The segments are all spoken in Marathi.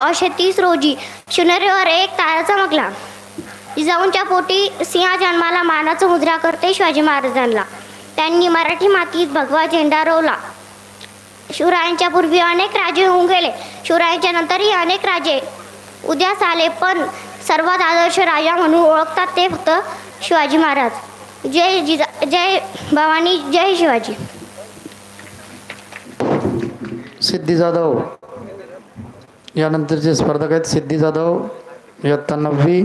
1930 रोजी शिवनेरीवर एक तारा चमकला. जिजाऊंच्या पोटी सिंह जन्माला मानाचं मुद्रा करते शिवाजी महाराजांना. त्यांनी मराठी मातीत भगवा झेंडा रोवला. शिवरायांच्या पूर्वी अनेक राजे होऊन गेले. शिवरायांच्या नंतरही अनेक राजे उदयास आले, पण सर्वात आदर्श राजा म्हणून ओळखतात ते फक्त शिवाजी महाराज. जय भवानी, जय शिवाजी. सिद्धी जाधव यानंतरचे स्पर्धक आहेत. सिद्धी जाधव इयत्ता 9वी.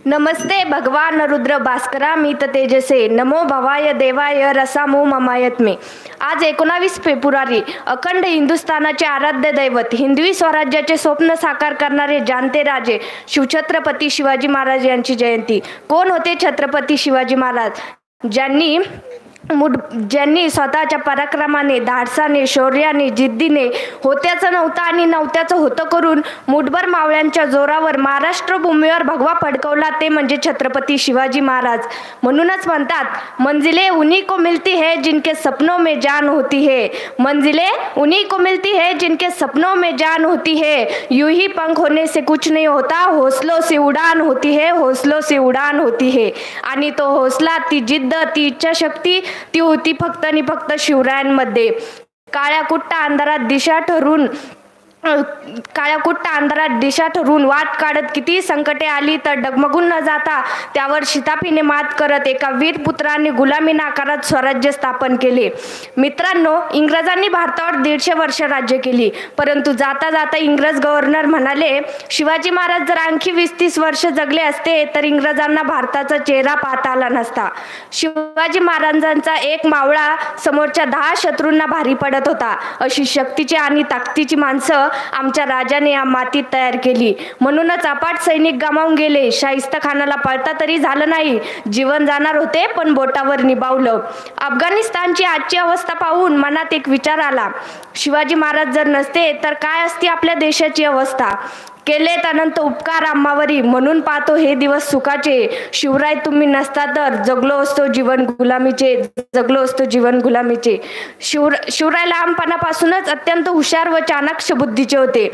नमस्ते भगवान रुद्र भास्करा मीत तेजसे नमो भवाय देवाय रसामो ममायत मे. आज 19 फेब्रुवारी अखंड हिंदुस्थानाचे आराध्य दैवत, हिंदवी स्वराज्याचे स्वप्न साकार करणारे जाणते राजे शिवछत्रपती शिवाजी महाराज यांची जयंती. कोण होते छत्रपती शिवाजी महाराज? ज्यांनी स्वतःच्या पराक्रमाने, धाडसाने, शौर्याने, जिद्दीने होत्याचं नव्हतं आणि नव्हत्याचं होतं करून मुठभर मावळ्यांच्या जोरावर महाराष्ट्र भूमीवर भगवा फडकवला, ते म्हणजे छत्रपती शिवाजी महाराज. म्हणूनच म्हणतात, मंजिले उन्हीं को मिलती है जिनके सपनों में जान होती है. मंजिले उन्हीं को मिलती है जिनके सपनों में जान होती है. यूं ही पंख होने से कुछ नहीं होता, हौसलों से उड़ान होती है, हौसलों से उड़ान होती है. आणि तो हौसला, ती जिद्द, ती इच्छाशक्ती ती होती फक्त आणि फक्त शिवरायांमध्ये. काळ्या कुट्ट अंधारात दिशा ठरून वाट काढत किती संकटे आली तर डगमगून न जाता त्यावर शिताफीने मात करत एका वीर पुत्राने गुलामी नाकारत स्वराज्य स्थापन केले. मित्रांनो, इंग्रजांनी भारतावर 150 वर्ष राज्य केली, परंतु जाता जाता इंग्रज गव्हर्नर म्हणाले, शिवाजी महाराज जर आणखी 20-30 वर्ष जगले असते तर इंग्रजांना भारताचा चेहरा पाहता आला नसता. शिवाजी महाराजांचा एक मावळा समोरच्या 10 शत्रूंना भारी पडत होता. अशी शक्तीची आणि ताकदीची माणसं आमच्या राजाने या मातीत तयार केली. म्हणूनच अफाट सैनिक गमावून गेले. शाहिस्ता खानाला पळता तरी झालं नाही. जीवन जाणार होते पण बोटावर निभावलं. अफगाणिस्तानची आजची अवस्था पाहून मनात एक विचार आला, शिवाजी महाराज जर नसते तर काय असती आपल्या देशाची अवस्था. केलेत अनंत उपकार आम्हावरी, म्हणून पाहतो हे दिवस सुखाचे. शिवराय तुम्ही नसता तर जगलो असतो जीवन गुलामीचे. शिवराय लहानपणापासूनच अत्यंत हुशार व चाणाक्ष बुद्धीचे होते.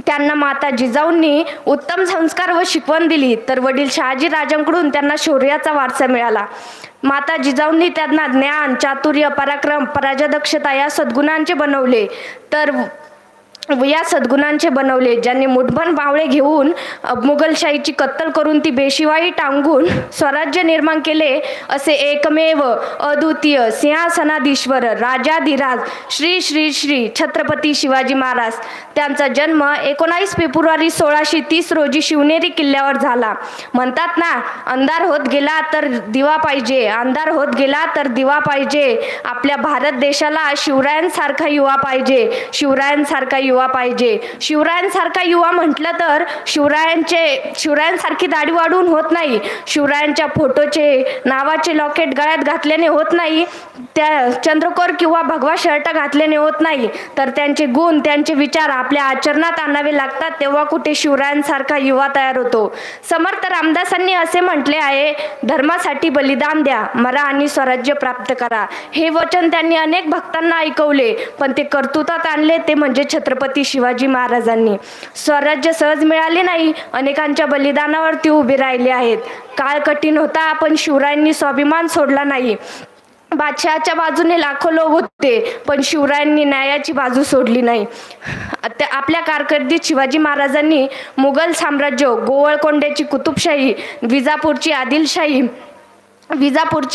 त्यांना माता जिजाऊंनी उत्तम संस्कार व शिकवण दिली, तर वडील शहाजी राजांकडून त्यांना शौर्याचा वारसा मिळाला. माता जिजाऊंनी त्यांना ज्ञान, चातुर्य, पराक्रम, पराजदक्षता या सद्गुणांचे बनवले. ज्यांनी मुठभर मावळे घेऊन मुघलशाहीची कत्तल करून ती बेशिवाई टांगून स्वराज्य निर्माण केले, असे एकमेव अद्वितीय सिंहासनाधीश्वर राजाधिराज श्री श्री श्री छत्रपती शिवाजी महाराज. त्यांचा जन्म 19 फेब्रुवारी 1630 रोजी शिवनेरी किल्ल्यावर झाला. म्हणतात ना, अंधार होत गेला तर दिवा पाहिजे, अंधार होत गेला तर दिवा पाहिजे. आपल्या भारत देशाला शिवरायांसारखा युवा पाहिजे, शिवरायांसारखा युवा म्हटलं तर शिवरायांसारखी दाढी वाढवून होत नाही. शिवरायांच्या फोटोचे, नावाचे लॉकेट गळ्यात घातल्याने होत नाही, त्या चंद्रकोर किंवा भगवा शर्ट घातल्याने होत नाही, तर त्यांचे गुण, त्यांचे विचार आपल्या आचरणात आणावे लागतात. तेव्हा कुठे शिवरायांसारखा युवा तयार होतो. समर्थ रामदासांनी असे म्हटले आहे, धर्मासाठी बलिदान द्या, मरा आणि स्वराज्य प्राप्त करा. हे वचन त्यांनी अनेक भक्तांना ऐकवले, पण ते कर्तृत्वात आणले ते म्हणजे छत्रपती शिवाजी महाराजांनी. स्वराज्य सहज मिळाले नाही, अनेकांच्या बलिदानावरती उभे राहिले आहेत. काळ कठीण होता, पण शिवरायांनी स्वाभिमान सोडला नाही. बादशहाच्या बाजूने लाखो लोक होते, पण शिवरायांनी न्यायाची बाजू सोडली नाही. आपल्या कारकिर्दीत शिवाजी महाराजांनी मुघल साम्राज्य, गोवळकोंड्याची कुतुबशाही, विजापूरची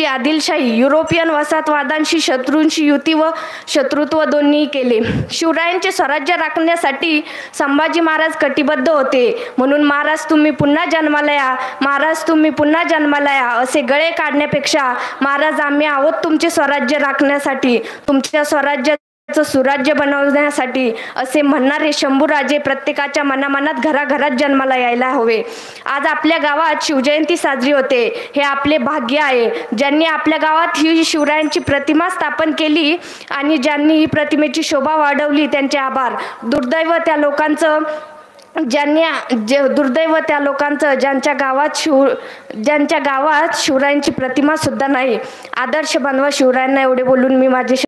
आदिलशाही, युरोपियन वसाहतवादांशी शत्रूंशी युती व शत्रुत्व दोन्ही केले. शिवरायांचे स्वराज्य राखण्यासाठी संभाजी महाराज कटिबद्ध होते. म्हणून महाराज तुम्ही पुन्हा जन्माला या असे गळे काढण्यापेक्षा, महाराज आम्ही आहोत तुमचे स्वराज्य राखण्यासाठी, तुमच्या स्वराज्य सुराज्य बनवण्यासाठी असे म्हणणारे शंभूराजे प्रत्येकाच्या मनामनात घराघरात जन्माला यायला हवे. आज आपल्या गावात शिवजयंती साजरी होते, हे आपले भाग्य आहे. ज्यांनी आपल्या गावात ही शिवरायांची प्रतिमा स्थापन केली आणि ज्यांनी ही प्रतिमेची शोभा वाढवली त्यांचे आभार. दुर्दैव त्या लोकांचं दुर्दैव त्या लोकांचं ज्यांच्या गावात शिवरायांची प्रतिमा सुद्धा नाही. आदर्श बनवा शिवरायांना, एवढे बोलून मी माझे